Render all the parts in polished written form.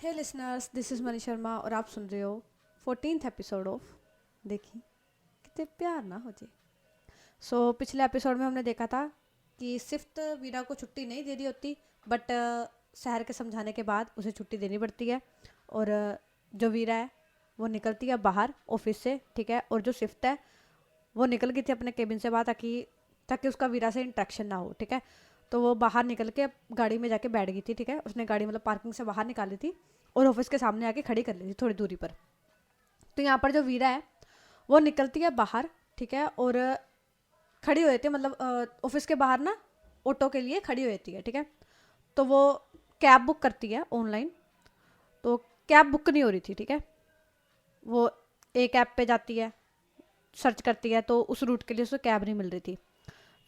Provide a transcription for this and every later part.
Hey listeners, this is Mani Sharma और आप सुन रहे हो 14th एपिसोड ऑफ देखी कितने प्यार ना हो जे। पिछले एपिसोड में हमने देखा था कि सिर्फ वीरा को छुट्टी नहीं दे दी होती, बट शहर के समझाने के बाद उसे छुट्टी देनी पड़ती है। और जो वीरा है वो निकलती है बाहर ऑफिस से, ठीक है। और जो सिफ्ट है वो निकल गई थी अपने केबिन से बाहर, ताकि ताकि उसका वीरा से इंट्रैक्शन ना हो, ठीक है। तो वो बाहर निकल के गाड़ी में जाके बैठ गई थी, ठीक है। उसने गाड़ी मतलब पार्किंग से बाहर निकाली थी और ऑफिस के सामने आके खड़ी कर ली थी थोड़ी दूरी पर। तो यहाँ पर जो वीरा है वो निकलती है बाहर, ठीक है। और खड़ी हो जाती है, मतलब ऑफिस के बाहर ना ऑटो के लिए खड़ी हो जाती है, ठीक है। तो वो कैब बुक करती है ऑनलाइन, तो कैब बुक नहीं हो रही थी, ठीक है। वो एक ऐप पे जाती है, सर्च करती है, तो उस रूट के लिए उसे कैब नहीं मिल रही थी।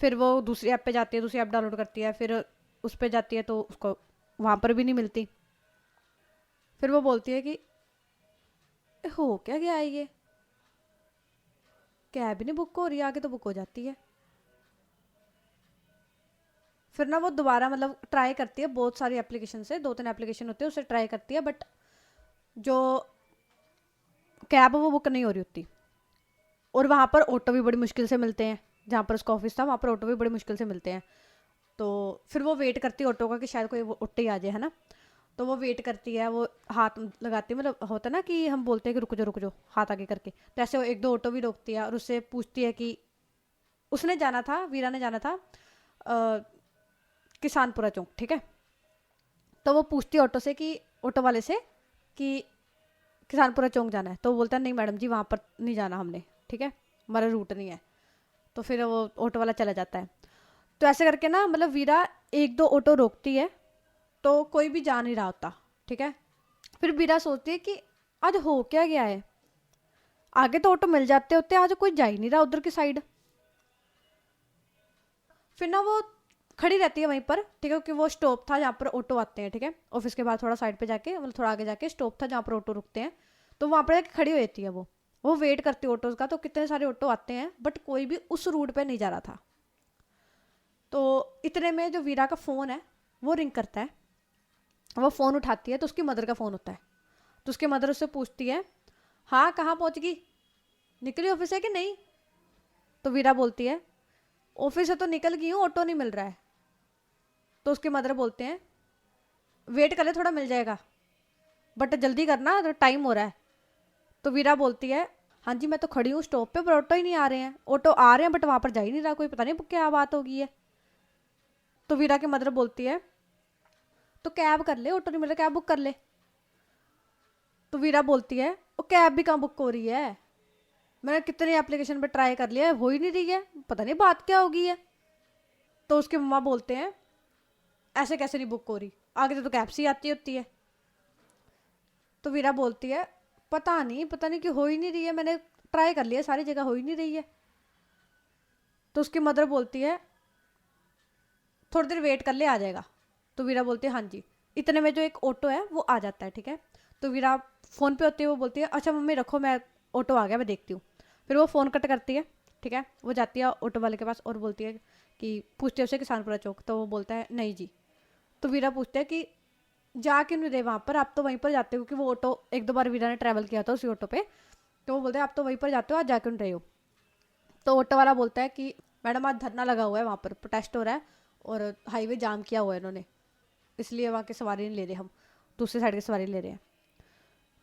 फिर वो दूसरी ऐप पे जाती है, दूसरी ऐप डाउनलोड करती है, फिर उस पर जाती है तो उसको वहाँ पर भी नहीं मिलती। फिर वो बोलती है कि हो क्या गया है ये, कैब ही नहीं बुक हो रही, आगे तो बुक हो जाती है। फिर ना वो दोबारा मतलब ट्राई करती है, बहुत सारी एप्लीकेशन से, 2-3 एप्लीकेशन होती है, उससे ट्राई करती है, बट जो कैब वो बुक नहीं हो रही होती। और वहाँ पर ऑटो भी बड़ी मुश्किल से मिलते हैं, जहाँ पर उसका ऑफिस था वहाँ पर ऑटो भी बड़ी मुश्किल से मिलते हैं। तो फिर वो वेट करती है ऑटो का कि शायद कोई ऑटो ही आ जाए, है ना। तो वो वेट करती है, वो हाथ लगाती है, मतलब होता है ना कि हम बोलते हैं कि रुक जाओ हाथ आगे करके, तो ऐसे वो एक दो ऑटो भी रोकती है और उससे पूछती है कि उसने जाना था, वीरा ने जाना था किसानपुरा चौक, ठीक है। तो वो पूछती है ऑटो से कि ऑटो वाले से कि किसानपुरा चौक जाना है, तो वो बोलता है नहीं मैडम जी, वहाँ पर नहीं जाना हमने, ठीक है, हमारा रूट नहीं है। तो फिर वो ऑटो वाला चला जाता है। तो ऐसे करके ना मतलब वीरा एक दो ऑटो रोकती है, तो कोई भी जा नहीं रहा होता, ठीक है। फिर वीरा सोचती है कि आज हो क्या गया है, आगे तो ऑटो मिल जाते होते, आज कोई जा ही नहीं रहा उधर की साइड। फिर ना वो खड़ी रहती है वहीं पर, ठीक है, क्योंकि वो स्टॉप था जहाँ पर ऑटो आते हैं, ठीक है। ऑफिस के बाद थोड़ा साइड पे जाके, मतलब थोड़ा आगे जाके स्टॉप था जहाँ पर ऑटो रुकते हैं। तो वहाँ पर जाके खड़ी हो जाती है वो वेट करती है ऑटोज का। तो कितने सारे ऑटो आते हैं बट कोई भी उस रूट पे नहीं जा रहा था। तो इतने में जो वीरा का फ़ोन है वो रिंग करता है। वो फ़ोन उठाती है तो उसकी मदर का फ़ोन होता है। तो उसकी मदर उससे पूछती है, हाँ कहाँ पहुँच गई, निकली ऑफिस है कि नहीं। तो वीरा बोलती है ऑफिस से तो निकल गई हूँ, ऑटो नहीं मिल रहा है। तो उसके मदर बोलते हैं वेट कर ले, थोड़ा मिल जाएगा, बट जल्दी करना, तो टाइम हो रहा है। तो वीरा बोलती है हाँ जी मैं तो खड़ी हूँ स्टॉप पे, पर ऑटो ही नहीं आ रहे हैं, ऑटो आ रहे हैं बट वहाँ पर जा ही नहीं रहा कोई, पता नहीं क्या बात होगी है। तो वीरा की मदर बोलती है तो कैब कर ले, ऑटो नहीं मिल रहा, कैब बुक कर ले। तो वीरा बोलती है वो कैब भी कहाँ बुक हो रही है, मैंने कितने एप्लीकेशन पे ट्राई कर लिया है, हो ही नहीं रही है, पता नहीं बात क्या होगी है। तो उसके मम्मा बोलते हैं ऐसे कैसे नहीं बुक हो रही, आगे तो कैब सी आती होती है। तो वीरा बोलती है पता नहीं कि हो ही नहीं रही है, मैंने ट्राई कर लिया सारी जगह, हो ही नहीं रही है। तो उसकी मदर बोलती है थोड़ी देर वेट कर ले, आ जाएगा। तो वीरा बोलती है हाँ जी। इतने में जो एक ऑटो है वो आ जाता है, ठीक है। तो वीरा फ़ोन पे होती है, वो बोलती है अच्छा मम्मी रखो, मैं ऑटो आ गया मैं देखती हूँ। फिर वो फ़ोन कट करती है, ठीक है। वो जाती है ऑटो वाले के पास और बोलती है कि पूछती है उसे किसानपुरा चौक। तो वो बोलता है नहीं जी। तो वीरा पूछता है कि जा क्यों नहीं रहे वहाँ पर, आप तो वहीं पर जाते हो, क्योंकि वो ऑटो एक दो बार वीरा ने ट्रैवल किया था उसी ऑटो पे। तो वो बोलते हैं आप तो वहीं पर जाते हो, आज जा क्यों नहीं रहे हो। तो ऑटो वाला बोलता है कि मैडम आज धरना लगा हुआ है, वहाँ पर प्रोटेस्ट हो रहा है और हाईवे जाम किया हुआ है इन्होंने, इसलिए वहाँ की सवारी नहीं ले रहे हम, दूसरी साइड की सवारी ले रहे हैं।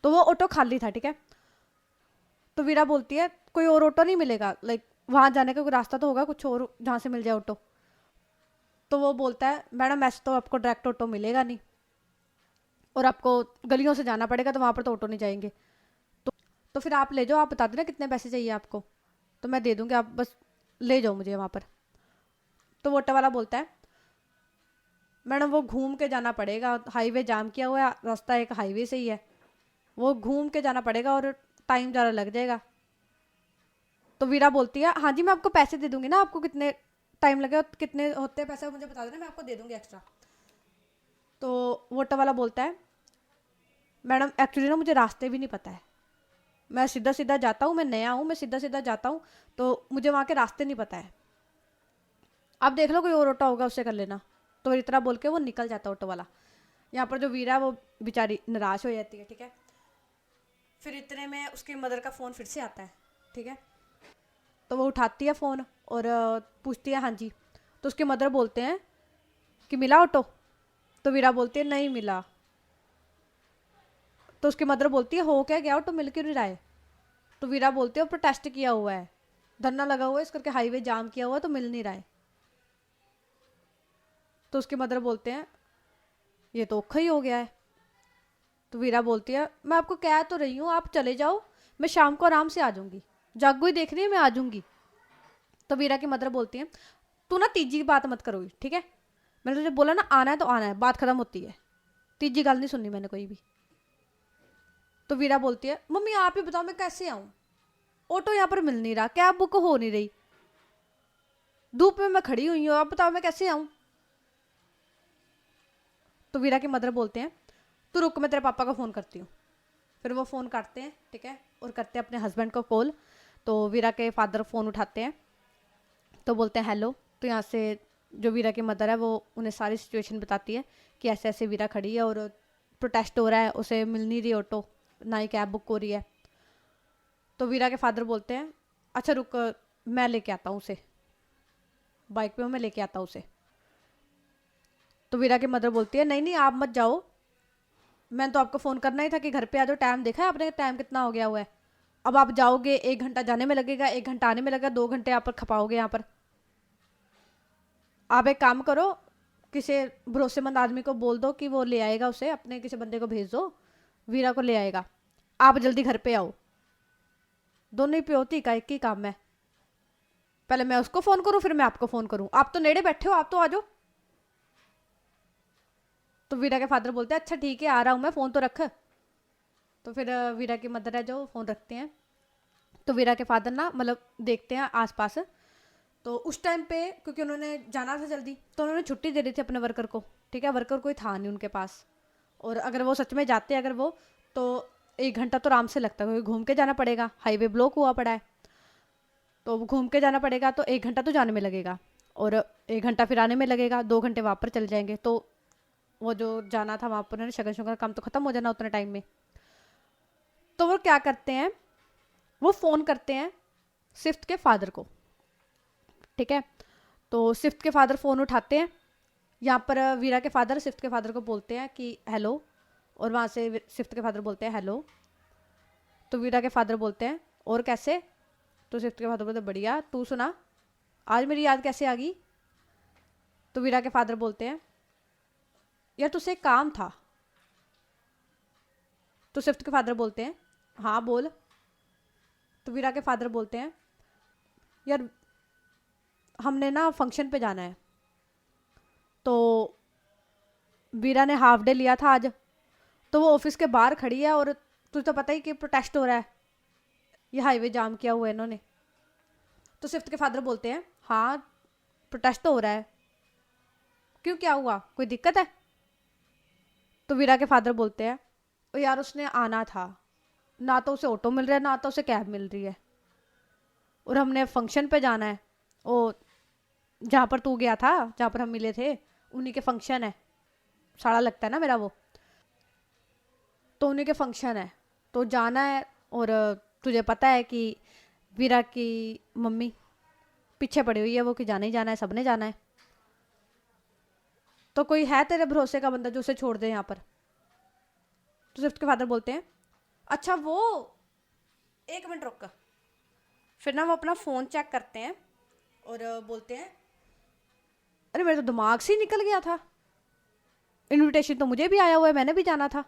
तो वो ऑटो खाली था, ठीक है। तो वीरा बोलती है कोई और ऑटो नहीं मिलेगा, लाइक वहाँ जाने का कोई रास्ता तो होगा कुछ और जहाँ से मिल जाए ऑटो। तो वो बोलता है मैडम ऐसे तो आपको डायरेक्ट ऑटो मिलेगा नहीं, और आपको गलियों से जाना पड़ेगा, तो वहाँ पर तो ऑटो नहीं जाएंगे। तो तो फिर आप ले जाओ, आप बता देना कितने पैसे चाहिए आपको, तो मैं दे दूँगी, आप बस ले जाओ मुझे वहाँ पर। तो वो ऑटो वाला बोलता है मैडम वो घूम के जाना पड़ेगा, हाईवे जाम किया हुआ है, रास्ता एक हाईवे से ही है, वो घूम के जाना पड़ेगा और टाइम ज़्यादा लग जाएगा। तो वीरा बोलती है हाँ जी मैं आपको पैसे दे दूंगी ना, आपको कितने टाइम लगेगा, कितने होते हैं पैसे मुझे बता देना, मैं आपको दे दूंगी एक्स्ट्रा। तो वो ऑटो वाला बोलता है मैडम एक्चुअली ना मुझे रास्ते भी नहीं पता है, मैं सीधा सीधा जाता हूँ, मैं नया हूँ, मैं सीधा सीधा जाता हूँ, तो मुझे वहाँ के रास्ते नहीं पता है, आप देख लो कोई और ऑटो होगा उससे कर लेना। तो इतना बोल के वो निकल जाता है ऑटो वाला। यहाँ पर जो वीरा है वो बेचारी निराश हो जाती है, ठीक है। फिर इतने में उसकी मदर का फ़ोन फिर से आता है, ठीक है। तो वो उठाती है फ़ोन और पूछती है हाँ जी। तो उसके मदर बोलते हैं कि मिला ऑटो? तो वीरा बोलती है नहीं मिला। तो उसकी मदर बोलती है हो क्या गया, ऑटो मिल क्यों नहीं रहा है? तो वीरा बोलते हैं प्रोटेस्ट किया हुआ है, धरना लगा हुआ है, इस करके हाईवे जाम किया हुआ है तो मिल नहीं रहा है। तो उसके मदर बोलते हैं ये तो औखा ही हो गया है। तो वीरा बोलती है मैं आपको कह तो रही हूँ आप चले जाओ, मैं शाम को आराम से आ जाऊंगी, जागो ही देख रही है मैं आ जाऊंगी। तो वीरा की मदर बोलती है तू ना तीजी की बात मत करोगी, ठीक है। मैंने तुझे बोला ना आना है तो आना है, बात खत्म होती है, तीजी गल नहीं सुननी मैंने कोई भी। तो वीरा बोलती है मम्मी आप ही बताओ मैं कैसे आऊँ, ऑटो यहाँ पर मिल नहीं रहा, कैब बुक हो नहीं रही, धूप में मैं खड़ी हुई हूँ, आप बताओ मैं कैसे आऊँ। तो वीरा के मदर बोलते हैं तू रुक मैं तेरे पापा को फ़ोन करती हूँ। फिर वो फ़ोन करते हैं, ठीक है, और करते हैं अपने हस्बैंड को कॉल। तो वीरा के फादर फ़ोन उठाते हैं तो बोलते हैं हेलो। तो यहाँ से जो वीरा की मदर है वो उन्हें सारी सिचुएशन बताती है कि ऐसे ऐसे वीरा खड़ी है और प्रोटेस्ट हो रहा है, उसे मिल नहीं रही ऑटो, ना ही कैब बुक हो रही है। तो वीरा के फादर बोलते हैं अच्छा रुक मैं लेके आता हूँ उसे, बाइक पे मैं लेके आता हूँ उसे। तो वीरा की मदर बोलती है नहीं नहीं आप मत जाओ, मैंने तो आपको फ़ोन करना ही था कि घर पे आ जाओ, टाइम देखा है आपने टाइम कितना हो गया हुआ है, अब आप जाओगे 1 घंटा जाने में लगेगा, 1 घंटा आने में लगेगा, 2 घंटे आप पर खपाओगे यहाँ पर। आप एक काम करो किसी भरोसेमंद आदमी को बोल दो कि वो ले आएगा उसे, अपने किसी बंदे को भेज दो वीरा को ले आएगा, आप जल्दी घर पे आओ। दोनों ही प्योती का एक ही काम है, पहले मैं उसको फ़ोन करूँ फिर मैं आपको फ़ोन करूँ, आप तो नेड़े बैठे हो आप तो आ जाओ। तो वीरा के फादर बोलते हैं अच्छा ठीक है आ रहा हूँ मैं, फ़ोन तो रख। तो फिर वीरा की मदर है जो फ़ोन रखते हैं। तो वीरा के फादर ना मतलब देखते हैं आसपास। तो उस टाइम पे क्योंकि उन्होंने जाना था जल्दी तो उन्होंने छुट्टी दे दी थी अपने वर्कर को, ठीक है, वर्कर कोई था नहीं उनके पास। और अगर वो सच में जाते अगर वो तो 1 घंटा तो आराम से लगता है क्योंकि घूम के जाना पड़ेगा, हाईवे ब्लॉक हुआ पड़ा है, तो घूम के जाना पड़ेगा तो 1 घंटा तो जाने में लगेगा और 1 घंटा फिर आने में लगेगा, 2 घंटे वहाँ पर चल जाएंगे। तो वो जो जाना था वहाँ पर उन्होंने शगन शुगन काम तो ख़त्म हो जाना उतने टाइम में। तो वो क्या करते हैं वो फ़ोन करते हैं सिफ्त के फादर को, ठीक है। तो सिफ्त के फादर फ़ोन उठाते हैं, यहाँ पर वीरा के फादर सिफ्त के फादर को बोलते हैं कि हेलो, और वहाँ से सिफ्त के फादर बोलते हैं हेलो। तो वीरा के फादर बोलते हैं और कैसे? तो सिफ्त के फादर बोलते हैं बढ़िया, तू सुना आज मेरी याद कैसे आ गई? तो वीरा के फादर बोलते हैं यार तुझसे एक काम था। तो सिफ्त के फादर बोलते हैं हाँ बोल। तो वीरा के फादर बोलते हैं यार हमने ना फंक्शन पे जाना है, तो वीरा ने हाफ डे लिया था आज, तो वो ऑफिस के बाहर खड़ी है और तुझे तो पता ही कि प्रोटेस्ट हो रहा है, ये हाईवे जाम किया हुआ है इन्होंने। तो सिफ्त के फादर बोलते हैं हाँ प्रोटेस्ट तो हो रहा है, क्यों क्या हुआ कोई दिक्कत है? तो वीरा के फादर बोलते हैं ओ यार उसने आना था, ना तो उसे ऑटो मिल रहा है ना तो उसे कैब मिल रही है, और हमने फंक्शन पे जाना है, ओ जहाँ पर तू गया था जहाँ पर हम मिले थे उन्हीं के फंक्शन है, साड़ा लगता है ना मेरा वो, तो उन्हीं के फंक्शन है तो जाना है। और तुझे पता है कि वीरा की मम्मी पीछे पड़ी हुई है वो कि जाना ही जाना है, सबने जाना है, तो कोई है तेरे भरोसे का बंदा जो उसे छोड़ दे यहाँ पर? तो सिर्फ के फादर बोलते हैं अच्छा वो 1 मिनट रुक। फिर ना वो अपना फ़ोन चेक करते हैं और बोलते हैं अरे मेरे तो दिमाग से ही निकल गया था, इनविटेशन तो मुझे भी आया हुआ है, मैंने भी जाना था,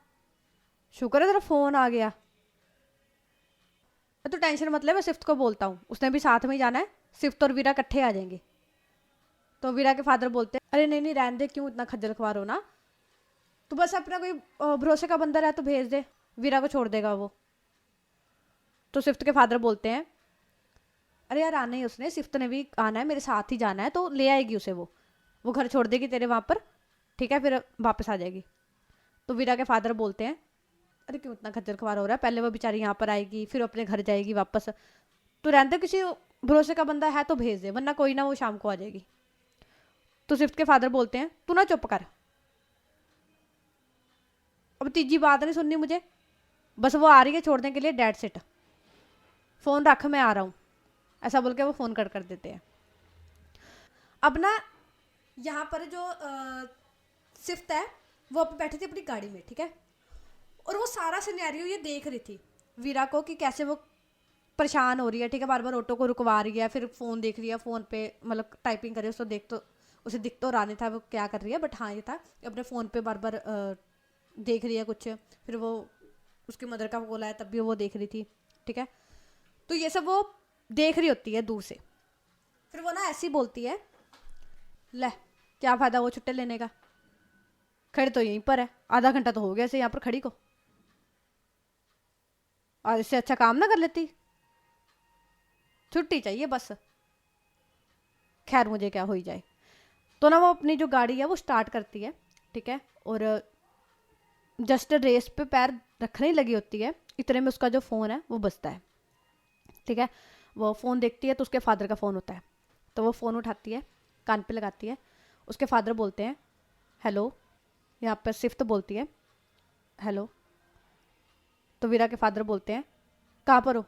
शुक्र है तेरा फ़ोन आ गया। तो टेंशन मत ले मैं सिफ्त को बोलता हूँ, उसने भी साथ में ही जाना है, सिफ्त और वीरा इकट्ठे आ जाएंगे। तो वीरा के फादर बोलते हैं अरे नहीं नहीं रहने दे, क्यों इतना खज्जल खुआर हो ना, तो बस अपना कोई भरोसे का बंदा रहा तो भेज दे, वीरा को छोड़ देगा वो। तो सिफ्त के फादर बोलते हैं अरे यार आना ही उसने, सिफ्त ने भी आना है, मेरे साथ ही जाना है, तो ले आएगी उसे, वो घर छोड़ देगी तेरे वहाँ पर, ठीक है, फिर वापस आ जाएगी। तो वीरा के फादर बोलते हैं अरे क्यों इतना खज्जल खुआर हो रहा है, पहले वो बेचारी यहाँ पर आएगी फिर अपने घर जाएगी वापस, तो रहते किसी भरोसे का बंदा है तो भेज दे, वरना कोई ना वो शाम को आ जाएगी। तो सिफ्त के फादर बोलते हैं तू ना चुप कर, अब तीजी बात नहीं सुननी मुझे, बस वो आ रही है छोड़ने के लिए, डेट सिट, फ़ोन रख मैं आ रहा हूँ, ऐसा बोल के वो फ़ोन कर देते हैं। अब ना यहाँ पर जो सिफ्त है वो अब बैठी थी अपनी गाड़ी में, ठीक है, और वो सारा सिनेरियो ये देख रही थी वीरा को कि कैसे वो परेशान हो रही है, ठीक है, बार बार ऑटो को रुकवा रही है, फिर फ़ोन देख रही है, फ़ोन पे मतलब टाइपिंग कर रही है, उसको देख तो उसे दिख तो रहा नहीं था वो क्या कर रही है, बट हाँ ये था कि अपने फ़ोन पे बार बार देख रही है कुछ, फिर वो उसकी मदर का कॉल आया तब भी वो देख रही थी, ठीक है। तो ये सब वो देख रही होती है दूर से, फिर वो ना ऐसी बोलती है, ले क्या फ़ायदा वो छुट्टे लेने का, खड़े तो यहीं पर है, आधा घंटा तो हो गया इसे यहाँ पर खड़ी को, और इससे अच्छा काम ना कर लेती, छुट्टी चाहिए बस, खैर मुझे क्या हो ही जाए। तो ना वो अपनी जो गाड़ी है वो स्टार्ट करती है, ठीक है, और जस्ट रेस पे पैर रखने ही लगी होती है, इतने में उसका जो फ़ोन है वो बजता है, ठीक है। वो फ़ोन देखती है तो उसके फादर का फ़ोन होता है, तो वो फ़ोन उठाती है, कान पे लगाती है, उसके फादर बोलते हैं हेलो, यहाँ पर सिफ्त बोलती है हेलो, तो वीरा के फादर बोलते हैं कहाँ पर हो,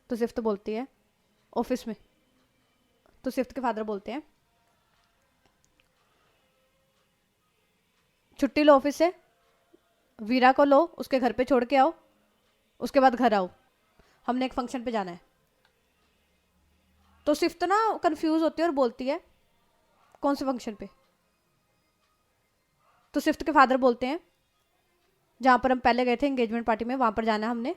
तो सिफ्त बोलती है ऑफिस में, तो सिफ्त के फादर बोलते हैं छुट्टी लो ऑफिस से, वीरा को लो उसके घर पे छोड़ के आओ, उसके बाद घर आओ, हमने एक फंक्शन पे जाना है। तो सिफ्त ना कंफ्यूज होती है और बोलती है कौन से फंक्शन पे, तो सिफ्त के फादर बोलते हैं जहाँ पर हम पहले गए थे एंगेजमेंट पार्टी में, वहाँ पर जाना हमने,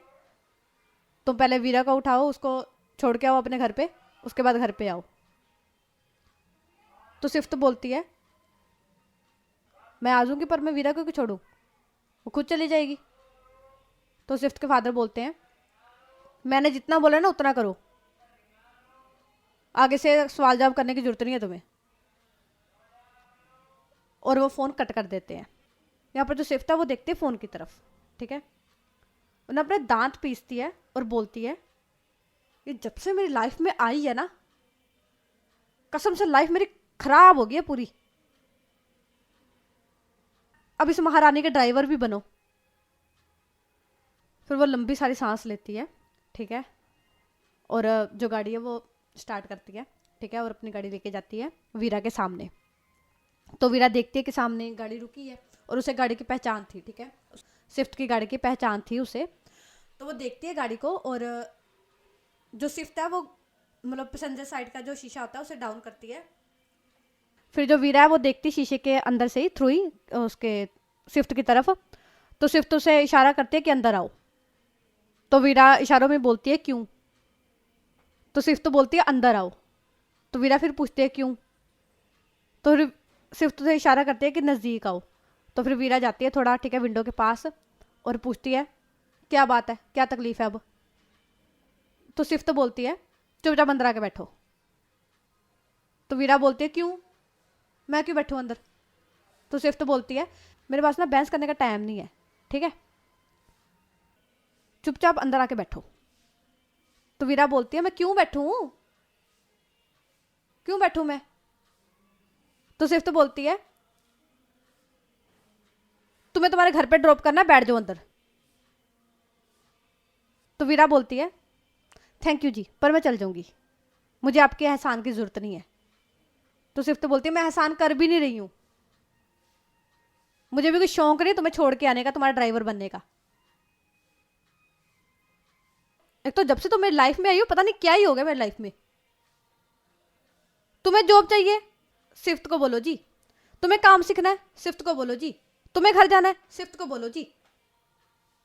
तुम पहले वीरा को उठाओ, उसको छोड़ के आओ अपने घर पे, उसके बाद घर पे आओ। तो सिफ्त बोलती है मैं आ जाऊंगी पर मैं वीरा को क्यों छोड़ूं, वो खुद चली जाएगी। तो सिफ्त के फादर बोलते हैं मैंने जितना बोला ना उतना करो, आगे से सवाल जवाब करने की जरूरत नहीं है तुम्हें, और वो फ़ोन कट कर देते हैं। यहाँ पर जो सिफ्त है वो देखती है फ़ोन की तरफ, ठीक है, उन्हें अपने दांत पीसती है और बोलती है ये जब से मेरी लाइफ में आई है ना, कसम से लाइफ मेरी खराब हो गई है पूरी, अब इस महारानी के ड्राइवर भी बनो। फिर वो लंबी सारी सांस लेती है, ठीक है, और जो गाड़ी है वो स्टार्ट करती है, ठीक है, और अपनी गाड़ी लेके जाती है वीरा के सामने। तो वीरा देखती है कि सामने गाड़ी रुकी है और उसे गाड़ी की पहचान थी, ठीक है, स्विफ्ट की गाड़ी की पहचान थी उसे। तो वो देखती है गाड़ी को और जो स्विफ्ट है वो मतलब पैसेंजर साइड का जो शीशा होता है उसे डाउन करती है। फिर जो वीरा है वो देखती शीशे के अंदर से ही थ्रू ही उसके स्विफ्ट की तरफ, तो स्विफ्ट उसे इशारा करती है कि अंदर आओ। तो वीरा इशारों में बोलती है क्यों, तो स्विफ्ट बोलती है अंदर आओ। तो वीरा फिर पूछती है क्यों, तो फिर स्विफ्ट उसे इशारा करती है कि नज़दीक आओ। तो फिर वीरा जाती है थोड़ा, ठीक है, विंडो के पास और पूछती है क्या बात है, क्या तकलीफ है अब। तो स्विफ्ट बोलती है चुपचाप अंदर आके बैठो। तो वीरा बोलती है क्यों, मैं क्यों बैठूं अंदर। तो स्विफ्ट बोलती है मेरे पास ना बहस करने का टाइम नहीं है, ठीक है, चुपचाप अंदर आके बैठो। तो वीरा बोलती है मैं क्यों बैठूं, क्यों बैठूं मैं। तो स्विफ्ट बोलती है तुम्हें तुम्हारे घर पे ड्रॉप करना, बैठ जाओ अंदर। तो वीरा बोलती है थैंक यू जी पर मैं चल जाऊंगी, मुझे आपके एहसान की जरूरत नहीं है। तो स्विफ्ट बोलती है मैं एहसान कर भी नहीं रही हूं, मुझे भी कोई शौक नहीं तुम्हें छोड़ के आने का, तुम्हारा ड्राइवर बनने का। एक तो जब से तुम मेरी लाइफ में आई हो पता नहीं क्या ही हो गया मेरी लाइफ में। तुम्हें जॉब चाहिए, स्विफ्ट को बोलो जी। तुम्हें काम सीखना है, स्विफ्ट को बोलो जी। तुम्हें घर जाना है, स्विफ्ट को बोलो जी।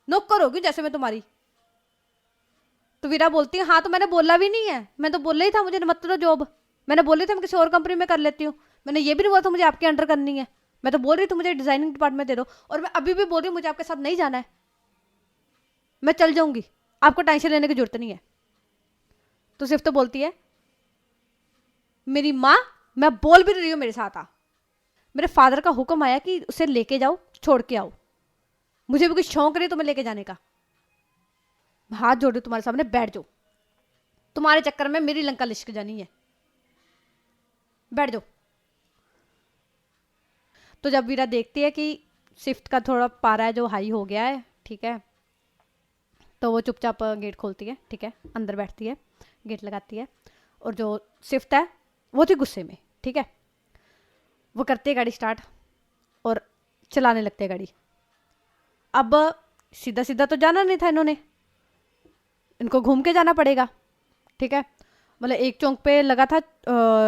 नौकर होगी जैसे मैं तुम्हारी। तो वीरा बोलती है हाँ तो मैंने बोला भी नहीं है, मैं तो बोला ही था मुझे मत दो जॉब, मैंने बोली थी मैं किसी और कंपनी में कर लेती हूँ, मैंने ये भी नहीं बोला था मुझे आपके अंडर करनी है, मैं तो बोल रही थी मुझे डिजाइनिंग डिपार्टमेंट दे दो, और मैं अभी भी बोल रही हूँ मुझे आपके साथ नहीं जाना है, मैं चल जाऊंगी, आपको टेंशन लेने की जरूरत नहीं है। तो सिर्फ तो बोलती है मेरी माँ, मैं बोल भी रही हूँ मेरे साथ आ, मेरे फादर का हुक्म आया कि उसे लेके जाओ छोड़ के आओ, मुझे भी कुछ शौक नहीं तुम्हें लेके जाने का, हाथ जोड़ रही तुम्हारे सामने बैठ जाओ, तुम्हारे चक्कर में मेरी लंका लिश्क जानी है, बैठ जाओ। तो जब वीरा देखती है कि शिफ्ट का थोड़ा पारा है जो हाई हो गया है, ठीक है। तो वो चुपचाप गेट खोलती है, ठीक है, अंदर बैठती है, गेट लगाती है। और जो शिफ्ट है वो थी गुस्से में, ठीक है। वो करती है गाड़ी स्टार्ट और चलाने लगते हैं गाड़ी। अब सीधा सीधा तो जाना नहीं था इन्होंने, इनको घूम के जाना पड़ेगा, ठीक है। मतलब एक चौक पे लगा था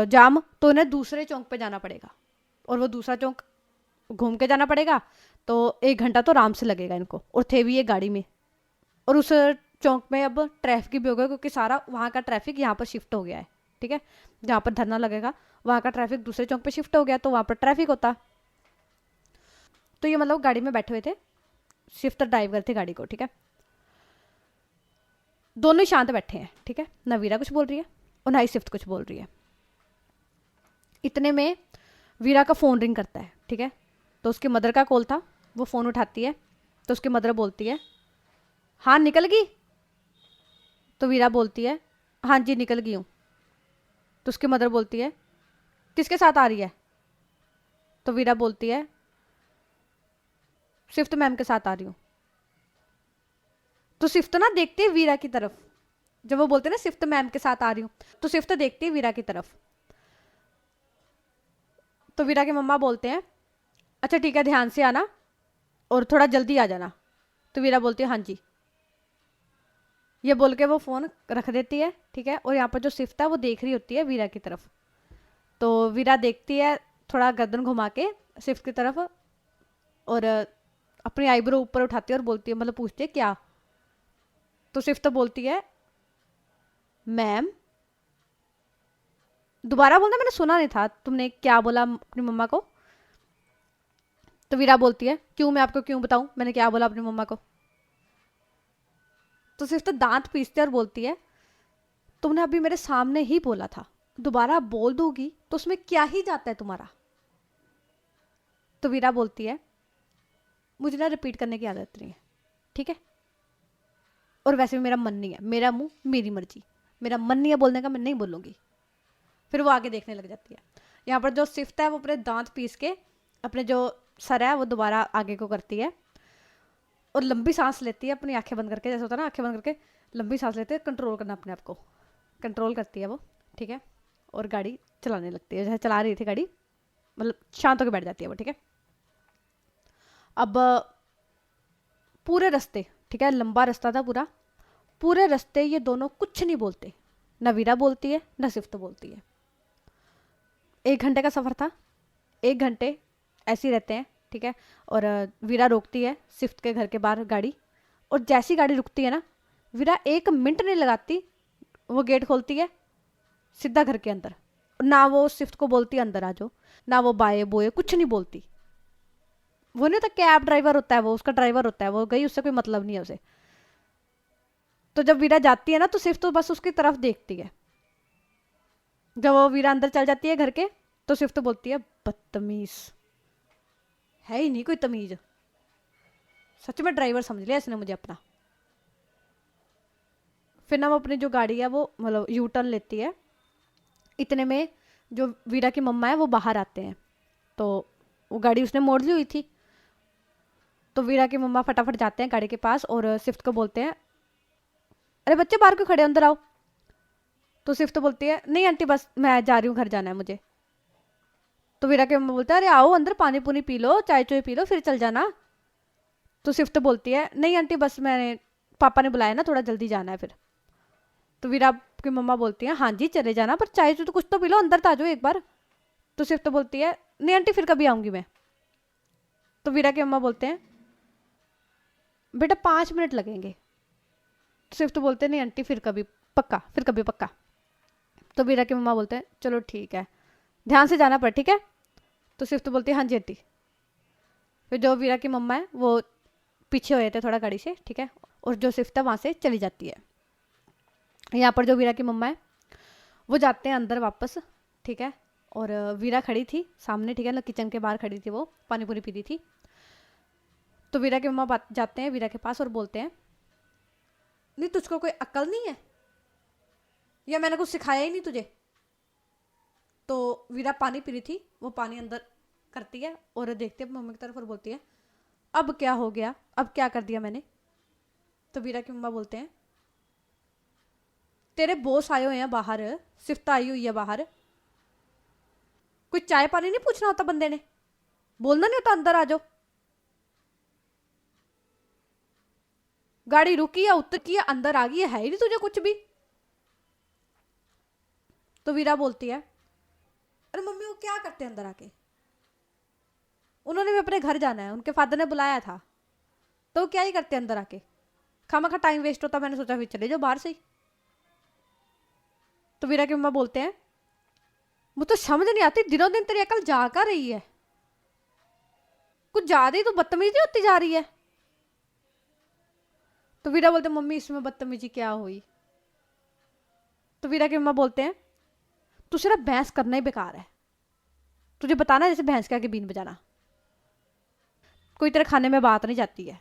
जाम, तो इन्हें दूसरे चौक पे जाना पड़ेगा, और वो दूसरा चौक घूम के जाना पड़ेगा। तो 1 घंटा तो आराम से लगेगा इनको, और थे भी ये गाड़ी में। और उस चौक में अब ट्रैफिक भी हो गया, क्योंकि सारा वहाँ का ट्रैफिक यहाँ पर शिफ्ट हो गया है, ठीक है। जहाँ पर धरना लगेगा वहाँ का ट्रैफिक दूसरे चौक पे शिफ्ट हो गया, तो वहाँ पर ट्रैफिक होता। तो ये मतलब गाड़ी में बैठे हुए थे, शिफ्ट ड्राइव करते गाड़ी को, ठीक है। दोनों ही शांत बैठे हैं, ठीक है। ना वीरा कुछ बोल रही है और ना ही शिफ्ट कुछ बोल रही है। इतने में वीरा का फ़ोन रिंग करता है, ठीक है। तो उसकी मदर का कॉल था, वो फ़ोन उठाती है। तो उसकी मदर बोलती है, हाँ निकल गई। तो वीरा बोलती है, हाँ जी निकल गई हूँ। तो उसकी मदर बोलती है, किसके साथ आ रही है? तो वीरा बोलती है, शिफ्ट मैम के साथ आ रही हूँ। तो शिफ्ट ना देखती है वीरा की तरफ, जब वो बोलते हैं ना शिफ्ट मैम के साथ आ रही हूँ, तो शिफ्ट देखती है वीरा की तरफ। तो वीरा के मम्मा बोलते हैं, अच्छा ठीक है ध्यान से आना और थोड़ा जल्दी आ जाना। तो वीरा बोलती है, हाँ जी। ये बोल के वो फ़ोन रख देती है, ठीक है। और यहाँ पर जो शिफ्ट है वो देख रही होती है वीरा की तरफ। तो वीरा देखती है थोड़ा गर्दन घुमा के शिफ्ट की तरफ, और अपनी आईब्रो ऊपर उठाती है और बोलती है, मतलब पूछती है क्या? तो शिफ्ट तो बोलती है, मैम। दोबारा बोलना, मैंने सुना नहीं था, तुमने क्या बोला अपनी मम्मा को? तो वीरा बोलती है, क्यों, मैं आपको क्यों बताऊं मैंने क्या बोला अपनी मम्मा को? तो सिर्फ तो दांत पीसती है और बोलती है, तुमने अभी मेरे सामने ही बोला था, दोबारा बोल दोगी तो उसमें क्या ही जाता है तुम्हारा? तो वीरा बोलती है, मुझे ना रिपीट करने की आदत नहीं है, ठीक है। और वैसे भी मेरा मन नहीं है, मेरा मुंह मेरी मर्जी, मेरा मन नहीं है बोलने का, मैं नहीं बोलूंगी। फिर वो आगे देखने लग जाती है। यहाँ पर जो शिफ्ट है वो अपने दांत पीस के अपने जो सर है वो दोबारा आगे को करती है, और लंबी सांस लेती है अपनी आंखें बंद करके, जैसे होता है ना आंखें बंद करके लंबी सांस लेते हैं, कंट्रोल करना अपने आप को, कंट्रोल करती है वो, ठीक है। और गाड़ी चलाने लगती है, जैसे चला रही थी गाड़ी, मतलब शांत होकर बैठ जाती है वो, ठीक है। अब पूरे रास्ते, ठीक है, लंबा रास्ता था पूरा, पूरे रास्ते ये दोनों कुछ नहीं बोलते, ना वीरा बोलती है ना सिफ्त बोलती है। 1 घंटे का सफ़र था, 1 घंटे ऐसे ही रहते हैं, ठीक है। और वीरा रोकती है सिफ्त के घर के बाहर गाड़ी, और जैसी गाड़ी रुकती है ना, वीरा 1 मिनट नहीं लगाती, वो गेट खोलती है, सीधा घर के अंदर। ना वो सिफ्त को बोलती अंदर आ जाओ, ना वो बाए बोए कुछ नहीं बोलती। वो नहीं होता कैब ड्राइवर होता है, वो उसका ड्राइवर होता है, वो गई, उससे कोई मतलब नहीं है उसे। तो जब वीरा जाती है ना, तो सिर्फ तो बस उसकी तरफ देखती है। जब वो वीरा अंदर चल जाती है घर के, तो सिर्फ तो बोलती है, बदतमीज, है ही नहीं कोई तमीज, सच में ड्राइवर समझ लिया इसने मुझे अपना। फिर ना वो अपनी जो गाड़ी है वो मतलब यू टर्न लेती है। इतने में जो वीरा की मम्मा है वो बाहर आते हैं, तो वो गाड़ी उसने मोड़ ली हुई थी। तो वीरा की मम्मा फटाफट जाते हैं गाड़ी के पास और सिफ्त को बोलते हैं, अरे बच्चे बाहर क्यों खड़े, अंदर आओ। तो सिफ्त बोलती है, नहीं आंटी बस मैं जा रही हूँ, घर जाना है मुझे। तो वीरा की मम्मा बोलते हैं, अरे आओ अंदर, पानी पुनी पी लो, चाय चुय पी लो, फिर चल जाना। तो सिफ्त बोलती है, नहीं आंटी बस मैंने, पापा ने बुलाया ना, थोड़ा जल्दी जाना है फिर। तो वीरा की मम्मा बोलती है, हाँ जी चले जाना, पर चाय तो कुछ तो पी लो, अंदर तो आ जाओ एक बार। तो सिफ्त बोलती है, नहीं आंटी फिर कभी आऊंगी मैं। तो वीरा की मम्मा बोलते हैं, बेटा 5 मिनट लगेंगे। तो सिफ्त बोलते हैं, नहीं आंटी फिर कभी पक्का, फिर कभी पक्का। तो वीरा की मम्मा बोलते हैं, चलो ठीक है, ध्यान से जाना पर, ठीक है। तो सिफ्त बोलती है, हाँ जी आंटी। फिर जो वीरा की मम्मा है वो पीछे हो जाते थोड़ा गाड़ी से, ठीक है। और जो सिफ्त है वहाँ से चली जाती है। यहाँ पर जो वीरा की मम्मा है वो जाते हैं अंदर वापस, ठीक है। और वीरा खड़ी थी सामने, ठीक है ना, किचन के बाहर खड़ी थी, वो पानी पूरी पी रही थी। तो वीरा के मम्मा जाते हैं वीरा के पास और बोलते हैं, नहीं तुझको कोई अक्ल नहीं है, या मैंने कुछ सिखाया ही नहीं तुझे? तो वीरा पानी पी रही थी, वो पानी अंदर करती है और देखती है मम्मी की तरफ और बोलती है, अब क्या हो गया, अब क्या कर दिया मैंने? तो वीरा की मम्मा बोलते हैं तेरे बॉस आए हुए हैं बाहर, सिफ्त आई हुई है बाहर, कोई चाय पानी नहीं पूछना होता बंदे ने? बोलना नहीं होता अंदर आ जाओ? गाड़ी रुकी है, उतर की है, अंदर आ गई है ही नहीं तुझे कुछ भी। तो वीरा बोलती है अरे मम्मी वो क्या करते हैं अंदर आके? उन्होंने भी अपने घर जाना है, उनके फादर ने बुलाया था, तो वो क्या ही करते हैं अंदर आके? खामा टाइम वेस्ट होता, मैंने सोचा फिर चले जाओ बाहर से ही। तो वीरा की मम्मा बोलते हैं मुझे तो समझ नहीं आती, दिनों दिन तेरी अकल जा कर रही है, कुछ ज्यादा ही तो बदतमीजी होती जा रही है। तो वीरा बोलते मम्मी इसमें बदतमीजी क्या हुई? तो वीरा की मम्मा बोलते हैं तू सिर्फ भैंस करना ही बेकार है, तुझे बताना जैसे भैंस के आगे बीन बजाना, कोई तेरे खाने में बात नहीं जाती है।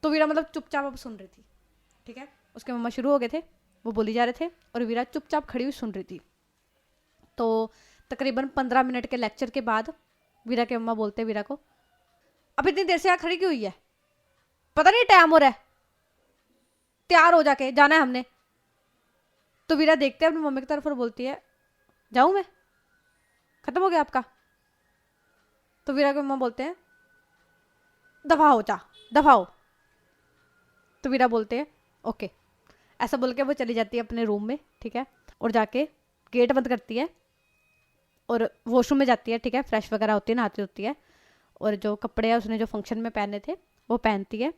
तो वीरा मतलब चुपचाप अब सुन रही थी, ठीक है, उसके मम्मा शुरू हो गए थे, वो बोली जा रहे थे और वीरा चुपचाप खड़ी हुई सुन रही थी। तो तकरीबन 15 मिनट के लेक्चर के बाद वीरा के मम्मा बोलते वीरा को अब इतनी देर से यहाँ खड़ी क्यों हुई है, पता नहीं टाइम हो रहा है, तैयार हो जाके जाना है हमने। तो वीरा देखते हैं अपनी मम्मी की तरफ और बोलती है जाऊं मैं, खत्म हो गया आपका? तो वीरा के मम्मा बोलते हैं दफा हो जा, दफा हो। तो वीरा बोलते हैं ओके, ऐसा बोल के वो चली जाती है अपने रूम में, ठीक है, और जाके गेट बंद करती है और वॉशरूम में जाती है, ठीक है, फ्रेश वगैरह होती है, नहाती होती है, और जो कपड़े हैं उसने जो फंक्शन में पहने थे वो पहनती है,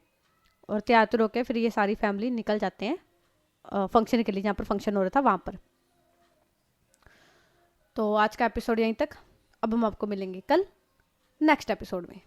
और तैयार तो होके फिर ये सारी फैमिली निकल जाते हैं फंक्शन के लिए, जहाँ पर फंक्शन हो रहा था वहाँ पर। तो आज का एपिसोड यहीं तक, अब हम आपको मिलेंगे कल नेक्स्ट एपिसोड में।